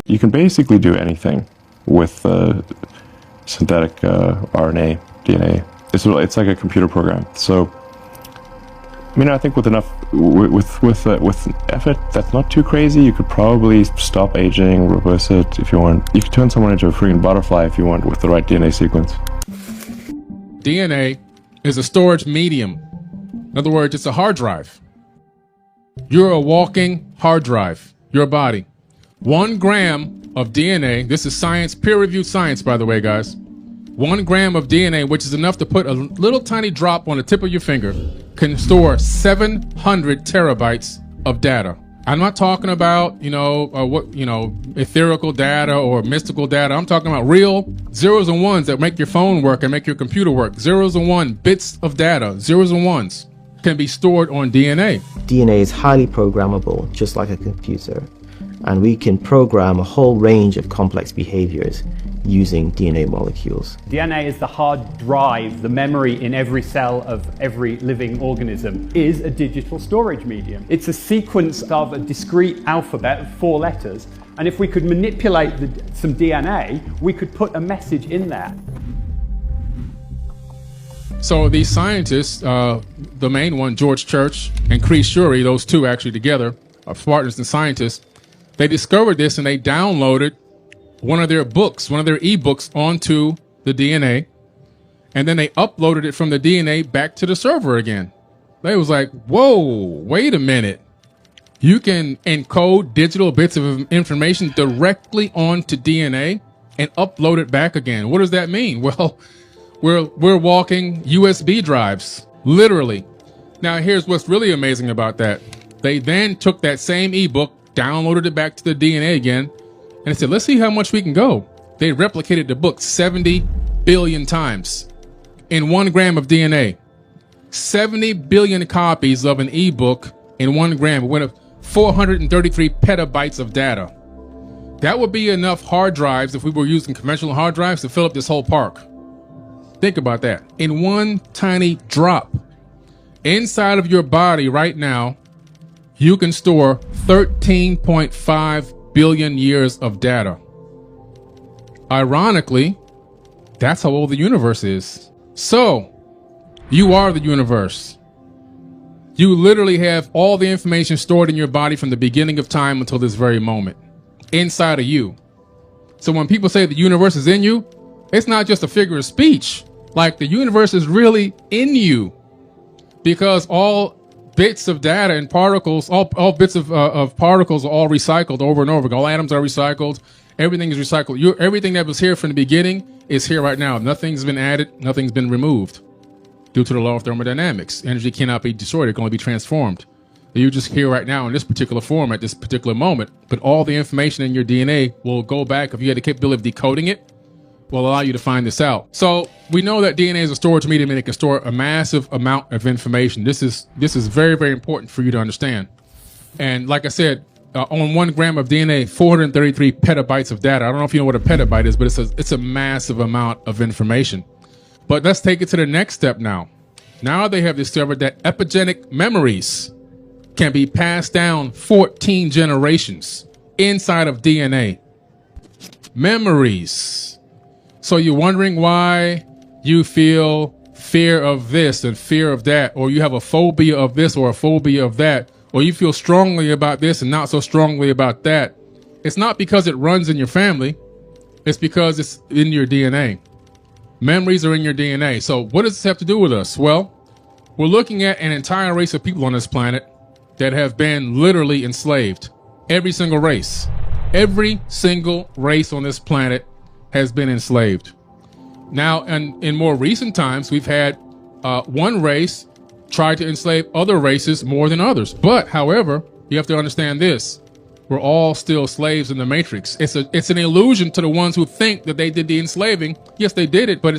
You can basically do anything with synthetic RNA, DNA. It's like a computer program. So, I mean, I think with enough, with effort that's not too crazy, you could probably stop aging, reverse it if you want. You could turn someone into a freaking butterfly if you want with the right DNA sequence. DNA is a storage medium. In other words, it's a hard drive. You're a walking hard drive, your body. 1 gram of DNA, this is science, peer-reviewed science, by the way, guys. 1 gram of DNA, which is enough to put a little tiny drop on the tip of your finger, can store 700 terabytes of data. I'm not talking about, etherical data or mystical data. I'm talking about real zeros and ones that make your phone work and make your computer work. Zeros and one bits of data, zeros and ones, can be stored on DNA. DNA is highly programmable, just like a computer. And we can program a whole range of complex behaviors using DNA molecules. DNA is the hard drive, the memory in every cell of every living organism is a digital storage medium. It's a sequence of a discrete alphabet of 4 letters, and if we could manipulate some DNA, we could put a message in there. So these scientists, the main one, George Church and Chris Shuri, those two actually together, are partners and scientists, they discovered this and they downloaded one of their books, one of their ebooks onto the DNA, and then they uploaded it from the DNA back to the server again. They was like, whoa, wait a minute. You can encode digital bits of information directly onto DNA and upload it back again. What does that mean? Well, we're walking USB drives, literally. Now, here's what's really amazing about that. They then took that same ebook, downloaded it back to the DNA again, and they said, let's see how much we can go. They replicated the book 70 billion times in 1 gram of DNA. 70 billion copies of an ebook in 1 gram with 433 petabytes of data. That would be enough hard drives if we were using conventional hard drives to fill up this whole park. Think about that. In one tiny drop inside of your body right now, you can store 13.5 billion years of data. Ironically, that's how old the universe is. So, you are the universe. You literally have all the information stored in your body from the beginning of time until this very moment, inside of you. So when people say the universe is in you, it's not just a figure of speech. Like, the universe is really in you, because all bits of data and particles, all bits of particles are all recycled over and over. All atoms are recycled. Everything is recycled. Everything that was here from the beginning is here right now. Nothing's been added. Nothing's been removed due to the law of thermodynamics. Energy cannot be destroyed. It can only be transformed. You're just here right now in this particular form at this particular moment. But all the information in your DNA will go back. If you had the capability of decoding it, will allow you to find this out. So we know that DNA is a storage medium and it can store a massive amount of information. This is very, very important for you to understand. And like I said, on 1 gram of DNA, 433 petabytes of data. I don't know if you know what a petabyte is, but it's a massive amount of information. But let's take it to the next step now. Now they have discovered that epigenetic memories can be passed down 14 generations inside of DNA. Memories. So you're wondering why you feel fear of this and fear of that, or you have a phobia of this or a phobia of that, or you feel strongly about this and not so strongly about that. It's not because it runs in your family. It's because it's in your DNA. Memories are in your DNA. So what does this have to do with us? Well, we're looking at an entire race of people on this planet that have been literally enslaved. Every single race. Every single race on this planet has been enslaved. Now, in more recent times, we've had one race try to enslave other races more than others. But, however, you have to understand this. We're all still slaves in the matrix. It's an illusion to the ones who think that they did the enslaving. Yes, they did it, but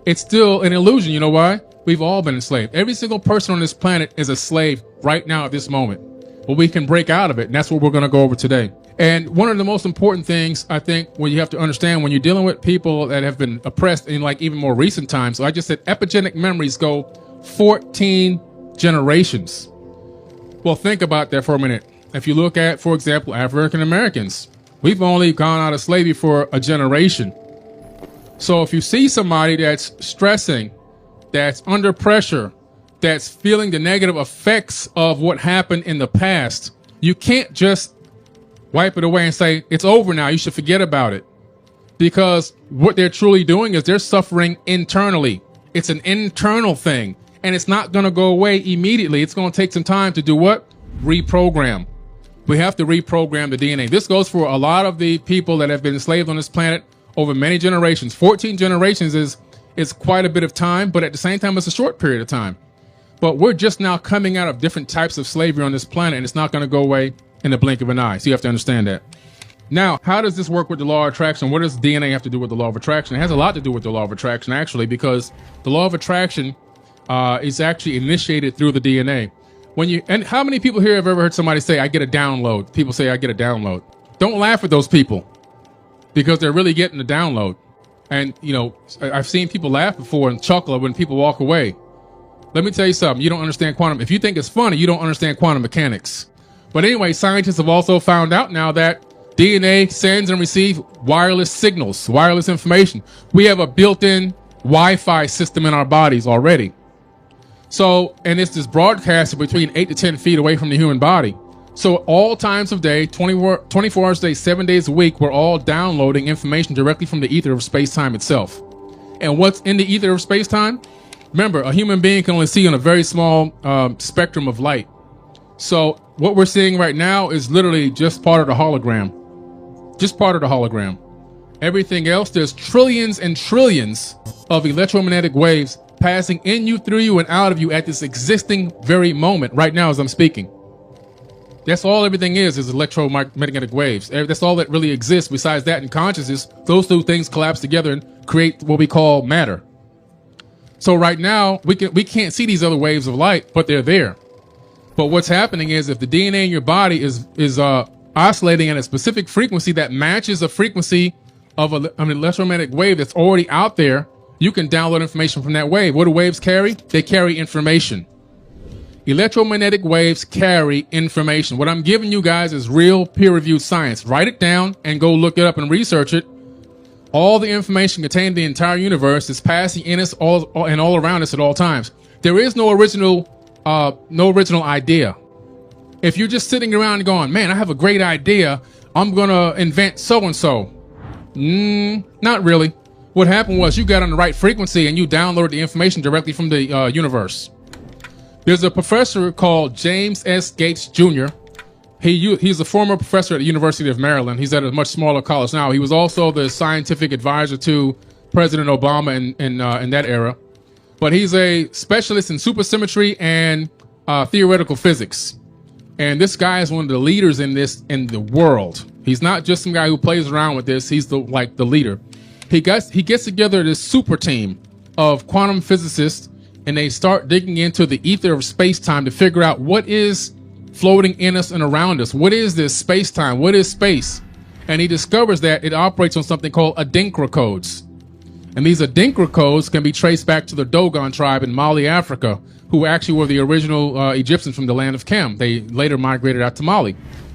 it's still an illusion. You know why? We've all been enslaved. Every single person on this planet is a slave right now at this moment. But we can break out of it, and that's what we're going to go over today. And one of the most important things, I think, when you have to understand when you're dealing with people that have been oppressed in like even more recent times. So I just said epigenetic memories go 14 generations. Well, think about that for a minute. If you look at, for example, African Americans, We've only gone out of slavery for a generation. So if you see somebody that's stressing, that's under pressure, that's feeling the negative effects of what happened in the past, you can't just wipe it away and say, it's over now, you should forget about it. Because what they're truly doing is they're suffering internally. It's an internal thing, and it's not going to go away immediately. It's going to take some time to do what? Reprogram. We have to reprogram the DNA. This goes for a lot of the people that have been enslaved on this planet over many generations. 14 generations is quite a bit of time, but at the same time, it's a short period of time. But we're just now coming out of different types of slavery on this planet, and it's not going to go away in the blink of an eye. So you have to understand that. Now, how does this work with the law of attraction? What does DNA have to do with the law of attraction? It has a lot to do with the law of attraction, actually, because the law of attraction is actually initiated through the DNA. And how many people here have ever heard somebody say, I get a download? People say, I get a download. Don't laugh at those people, because they're really getting a download. And, you know, I've seen people laugh before and chuckle when people walk away. Let me tell you something. You don't understand quantum. If you think it's funny, you don't understand quantum mechanics. But anyway, scientists have also found out now that DNA sends and receives wireless signals, wireless information. We have a built-in Wi-Fi system in our bodies already. So, and it's this broadcasted between 8 to 10 feet away from the human body. So all times of day, 24 hours a day, 7 days a week, we're all downloading information directly from the ether of space-time itself. And what's in the ether of space-time? Remember, a human being can only see on a very small spectrum of light. So what we're seeing right now is literally just part of the hologram. Just part of the hologram. Everything else, there's trillions and trillions of electromagnetic waves passing in you, through you, and out of you at this existing very moment right now as I'm speaking. That's all everything is electromagnetic waves. That's all that really exists. Besides that, in consciousness, those two things collapse together and create what we call matter. So right now, we can't see these other waves of light, but they're there. But what's happening is, if the DNA in your body is oscillating at a specific frequency that matches a frequency of an electromagnetic wave that's already out there, you can download information from that wave. What do waves carry? They carry information. Electromagnetic waves carry information. What I'm giving you guys is real peer-reviewed science. Write it down and go look it up and research it. All the information contained in the entire universe is passing in us all around us at all times. There is no original idea. If you're just sitting around going, man, I have a great idea, I'm gonna invent so-and-so. Not really. What happened was you got on the right frequency and you downloaded the information directly from the universe. There's a professor called James S. Gates Jr. He's a former professor at the University of Maryland. He's at a much smaller college now. He was also the scientific advisor to President Obama in that era. But he's a specialist in supersymmetry and theoretical physics. And this guy is one of the leaders in this in the world. He's not just some guy who plays around with this. He's the leader. He gets together this super team of quantum physicists, and they start digging into the ether of space-time to figure out what is floating in us and around us. What is this space-time? What is space? And he discovers that it operates on something called Adinkra codes. And these Adinkra codes can be traced back to the Dogon tribe in Mali, Africa, who actually were the original Egyptians from the land of Kem. They later migrated out to Mali.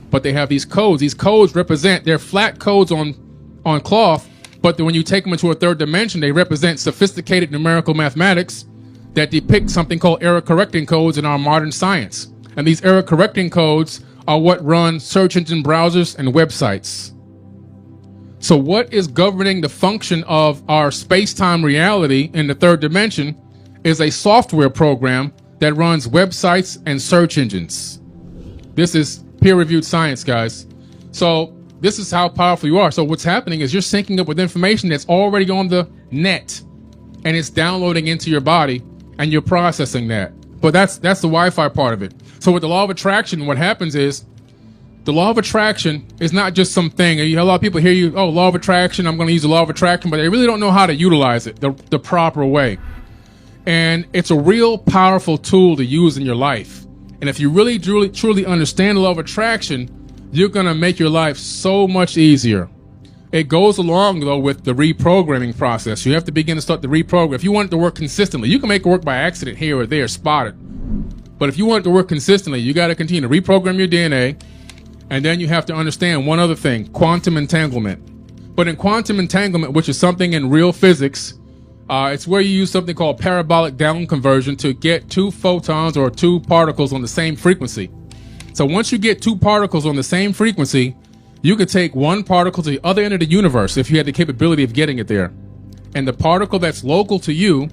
But they have these codes. These codes represent, they're flat codes on cloth, but when you take them into a third dimension, they represent sophisticated numerical mathematics that depict something called error-correcting codes in our modern science. And these error-correcting codes are what run search engine browsers and websites. So what is governing the function of our space-time reality in the third dimension is a software program that runs websites and search engines. This is peer-reviewed science, guys. So this is how powerful you are. So what's happening is you're syncing up with information that's already on the net, and it's downloading into your body, and you're processing that. But that's the Wi-Fi part of it. So with the law of attraction, what happens is the law of attraction is not just something. A lot of people hear you, oh, law of attraction, I'm going to use the law of attraction, but they really don't know how to utilize it the proper way. And it's a real powerful tool to use in your life. And if you really, truly understand the law of attraction, you're going to make your life so much easier. It goes along, though, with the reprogramming process. You have to begin to start the reprogram. If you want it to work consistently, you can make it work by accident here or there, spot it. But if you want it to work consistently, you got to continue to reprogram your DNA. And then you have to understand one other thing, quantum entanglement. But in quantum entanglement, which is something in real physics, it's where you use something called parabolic down conversion to get two photons or two particles on the same frequency. So once you get two particles on the same frequency, you could take one particle to the other end of the universe if you had the capability of getting it there. And the particle that's local to you,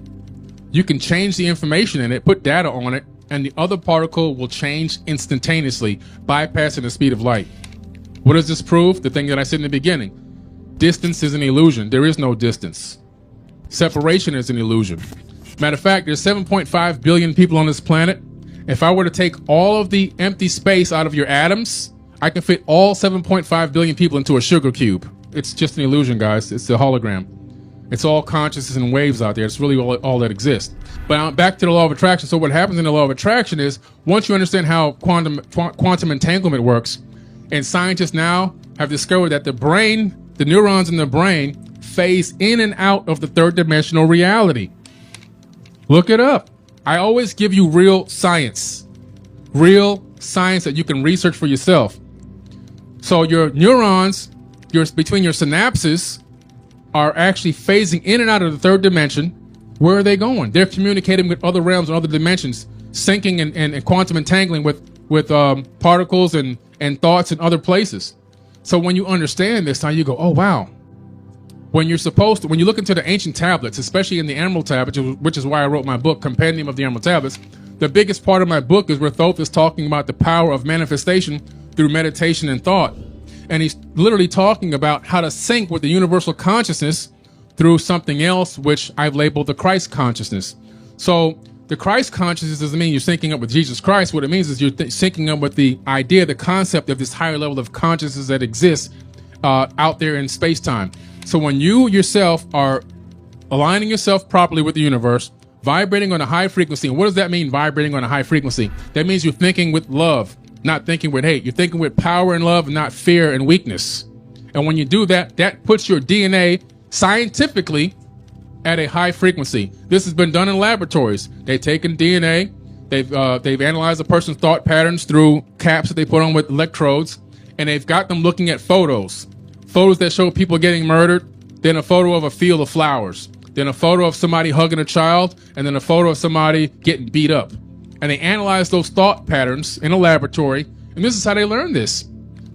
you can change the information in it, put data on it, and the other particle will change instantaneously, bypassing the speed of light. What does this prove? The thing that I said in the beginning. Distance is an illusion. There is no distance. Separation is an illusion. Matter of fact, there's 7.5 billion people on this planet. If I were to take all of the empty space out of your atoms, I can fit all 7.5 billion people into a sugar cube. It's just an illusion, guys. It's a hologram. It's all consciousness and waves out there. It's really all that exists. But back to the law of attraction. So what happens in the law of attraction is once you understand how quantum entanglement works, and scientists now have discovered that the brain, the neurons in the brain, phase in and out of the third dimensional reality. Look it up. I always give you real science that you can research for yourself. So your neurons, between your synapses, are actually phasing in and out of the third dimension. Where are they going? They're communicating with other realms and other dimensions, syncing and quantum entangling with particles and thoughts in other places. So when you understand this, now you go, oh wow. When you look into the ancient tablets, especially in the Emerald Tablets, which is why I wrote my book, Compendium of the Emerald Tablets, the biggest part of my book is where Thoth is talking about the power of manifestation through meditation and thought. And he's literally talking about how to sync with the universal consciousness through something else, which I've labeled the Christ consciousness. So the Christ consciousness doesn't mean you're syncing up with Jesus Christ. What it means is you're syncing up with the idea, the concept of this higher level of consciousness that exists out there in space-time. So when you yourself are aligning yourself properly with the universe, vibrating on a high frequency, and what does that mean, vibrating on a high frequency? That means you're thinking with love, not thinking with hate. You're thinking with power and love, not fear and weakness. And when you do that, that puts your DNA scientifically at a high frequency. This has been done in laboratories. They've taken DNA, they've analyzed a person's thought patterns through caps that they put on with electrodes, and they've got them looking at photos that show people getting murdered, then a photo of a field of flowers, then a photo of somebody hugging a child, and then a photo of somebody getting beat up. And they analyze those thought patterns in a laboratory, and this is how they learn this.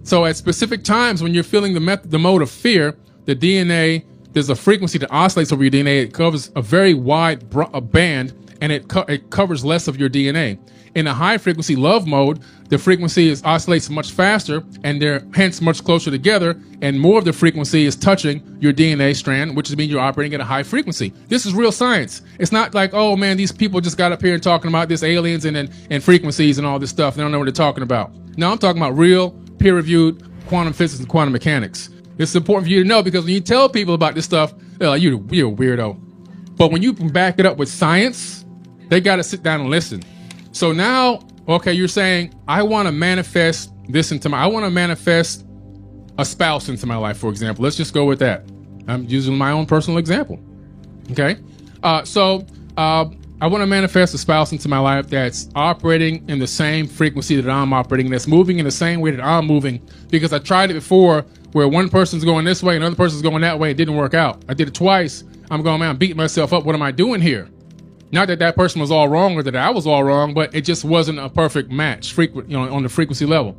So at specific times when you're feeling the mode of fear, the DNA, there's a frequency that oscillates over your DNA. It covers a very wide band, and it covers less of your DNA. In a high frequency love mode, the frequency oscillates much faster, and they're hence much closer together, and more of the frequency is touching your DNA strand, which means you're operating at a high frequency. This is real science. It's not like, oh man, these people just got up here and talking about this aliens and frequencies and all this stuff. They don't know what they're talking about. No, I'm talking about real peer-reviewed quantum physics and quantum mechanics. It's important for you to know, because when you tell people about this stuff, they're like, you're a weirdo. But when you back it up with science, they got to sit down and listen. So now, okay, you're saying, I want to manifest this I want to manifest a spouse into my life, for example. Let's just go with that. I'm using my own personal example. Okay. So I want to manifest a spouse into my life that's operating in the same frequency that I'm operating, that's moving in the same way that I'm moving, because I tried it before where one person's going this way and another person's going that way. It didn't work out. I did it twice. I'm going, man, I'm beating myself up. What am I doing here? Not that that person was all wrong or that I was all wrong, but it just wasn't a perfect match on the frequency level.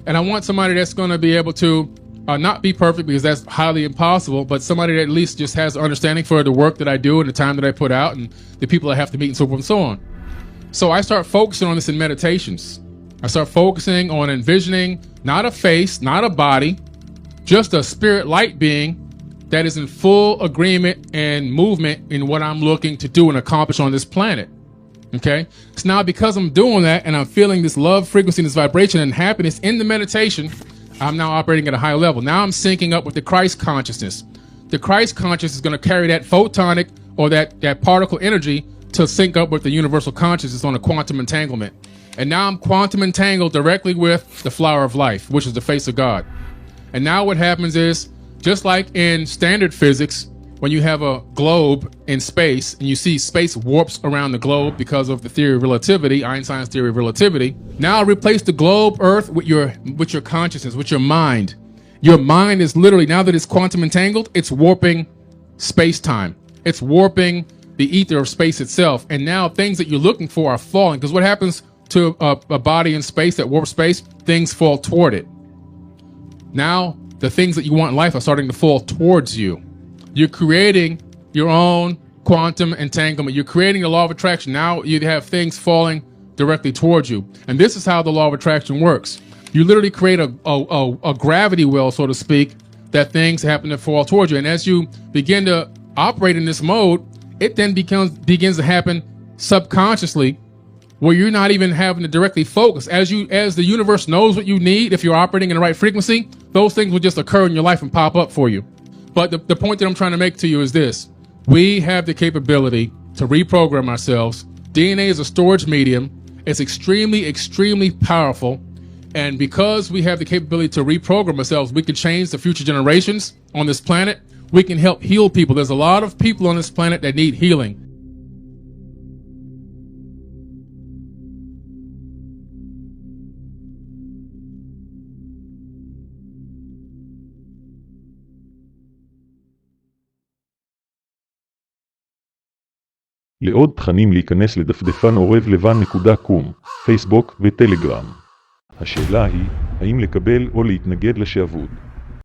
And I want somebody that's going to be able to not be perfect, because that's highly impossible, but somebody that at least just has understanding for the work that I do and the time that I put out and the people I have to meet and so forth and so on. So I start focusing on this in meditations. I start focusing on envisioning not a face, not a body, just a spirit light being that is in full agreement and movement in what I'm looking to do and accomplish on this planet. Okay? So now, because I'm doing that and I'm feeling this love frequency, this vibration and happiness in the meditation, I'm now operating at a higher level. Now I'm syncing up with the Christ consciousness. The Christ consciousness is going to carry that photonic or that particle energy to sync up with the universal consciousness on a quantum entanglement. And now I'm quantum entangled directly with the flower of life, which is the face of God. And now what happens is, just like in standard physics, when you have a globe in space and you see space warps around the globe because of the theory of relativity, Einstein's theory of relativity. Now replace the globe Earth with your consciousness, with your mind. Your mind is literally, now that it's quantum entangled, it's warping space-time. It's warping the ether of space itself. And now things that you're looking for are falling. Because what happens to a body in space that warps space? Things fall toward it. Now the things that you want in life are starting to fall towards you. You're creating your own quantum entanglement. You're creating the law of attraction. Now you have things falling directly towards you. And this is how the law of attraction works. You literally create a gravity well, so to speak, that things happen to fall towards you. And as you begin to operate in this mode, it then begins to happen subconsciously, where you're not even having to directly focus. As the universe knows what you need, if you're operating in the right frequency, those things will just occur in your life and pop up for you. But the point that I'm trying to make to you is this. We have the capability to reprogram ourselves. DNA is a storage medium. It's extremely, extremely powerful. And because we have the capability to reprogram ourselves, we can change the future generations on this planet. We can help heal people. There's a lot of people on this planet that need healing. לעוד תכנים להיכנס לדפדפן עורב-לבן.com, פייסבוק וטלגרם. השאלה היא, האם לקבל או להתנגד לשעבוד?